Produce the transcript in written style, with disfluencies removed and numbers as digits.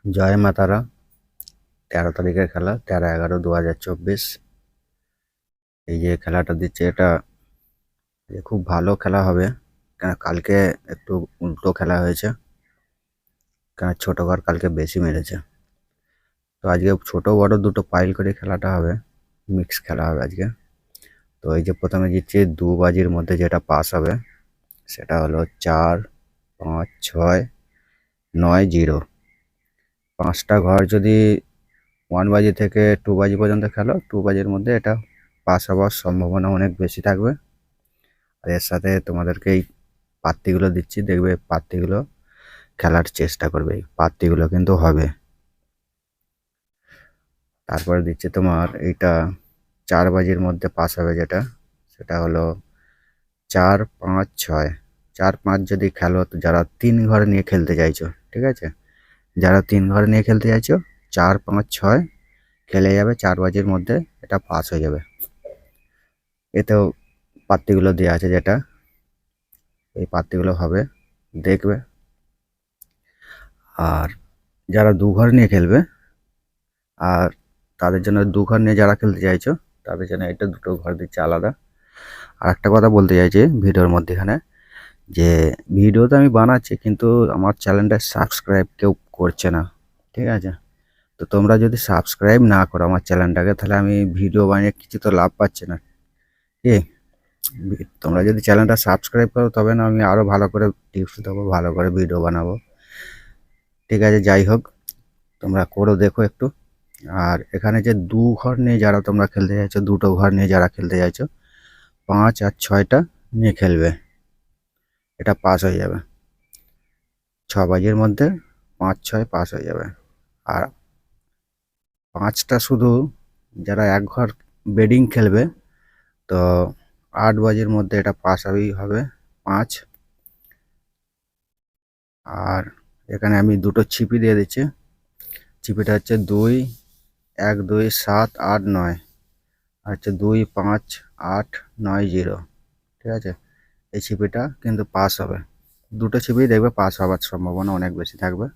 জয় মা তারা। 13 তারিখের খেলা, 13/11/2024। এই যে খেলাটা দিচ্ছে, এটা খুব ভালো খেলা হবে। কেন কালকে একটু উল্টো খেলা হয়েছে, কেন ছোট ঘর কালকে বেশি মেরেছে। তো আজকে ছোট বড় দুটো পাইল করে খেলাটা হবে, মিক্স খেলা হবে আজকে। তো এই যে প্রথমে দিচ্ছি 2 বাজির মধ্যে যেটা পাস হবে সেটা হলো 4, 5, 6, 9, 0। 5টা ঘর যদি 1 বাজি থেকে 2 বাজি পর্যন্ত খেলো, 2 বাজির মধ্যে এটা পাস হওয়ার সম্ভাবনা অনেক বেশি থাকবে। আর এর সাথে তোমাদেরকে এই পাত্তিগুলো দিচ্ছি, দেখবে পাত্তিগুলো খেলার চেষ্টা করবে, এই পাত্তিগুলো কিন্তু হবে। তারপরে দিচ্ছি তোমার এইটা 4 বাজির মধ্যে পাস হবে যেটা, সেটা হলো 4, 5, 6। 4, 5 যদি খেলো, তো যারা 3 ঘর নিয়ে খেলতে চাইছো, ঠিক আছে, যারা 3 ঘর নিয়ে খেলতে চাইছো, 4, 5, 6 খেলে যাবে। 4 বাজির মধ্যে এটা পাস হয়ে যাবে। এতেও পাত্তিগুলো দেওয়া আছে যেটা, এই পাত্তিগুলো হবে, দেখবে। আর যারা 2 ঘর নিয়ে খেলবে, আর তাদের জন্য 2 ঘর নিয়ে যারা খেলতে চাইছো, তাদের জন্য এটা দুটো ঘর দিচ্ছে আলাদা। আর একটা কথা বলতে চাইছি ভিডিওর মধ্যেখানে, যে ভিডিও তো আমি বানাচ্ছি, কিন্তু আমার চ্যানেলটা সাবস্ক্রাইব কেউ করছে না, ঠিক আছে। তো তোমরা যদি সাবস্ক্রাইব না করো আমার চ্যানেলটাকে, তাহলে আমি ভিডিও বানিয়ে কিছু তো লাভ পাচ্ছি না, কি? তোমরা যদি চ্যানেলটা সাবস্ক্রাইব করো, তবে না আমি আরও ভালো করে টিপস দেবো, ভালো করে ভিডিও বানাবো, ঠিক আছে। যাই হোক, তোমরা করো, দেখো একটু। আর এখানে যে 2 ঘর নিয়ে যারা তোমরা খেলতে চাইছো, দুটো ঘর নিয়ে যারা খেলতে চাইছো, 5 আর 6টা নিয়ে খেলবে, এটা পাস হয়ে যাবে। 6 বাজির মধ্যে 5, 6 পাস হয়ে যাবে। আর 5টা শুধু যারা 1 ঘর বেডিং খেলবে, তো 8 বাজির মধ্যে এটা পাস হবেই হবে, 5। আর এখানে আমি দুটো ছিপি দিয়ে দিচ্ছি। ছিপিটা হচ্ছে 2, 1, 2, 7, 8, 9, আর হচ্ছে 2, 5, 8, 9, 0, ঠিক আছে। এই ছিপিটা কিন্তু পাস হবে, দুটো ছিপি দেখবে পাস হওয়ার সম্ভাবনা অনেক বেশি থাকবে।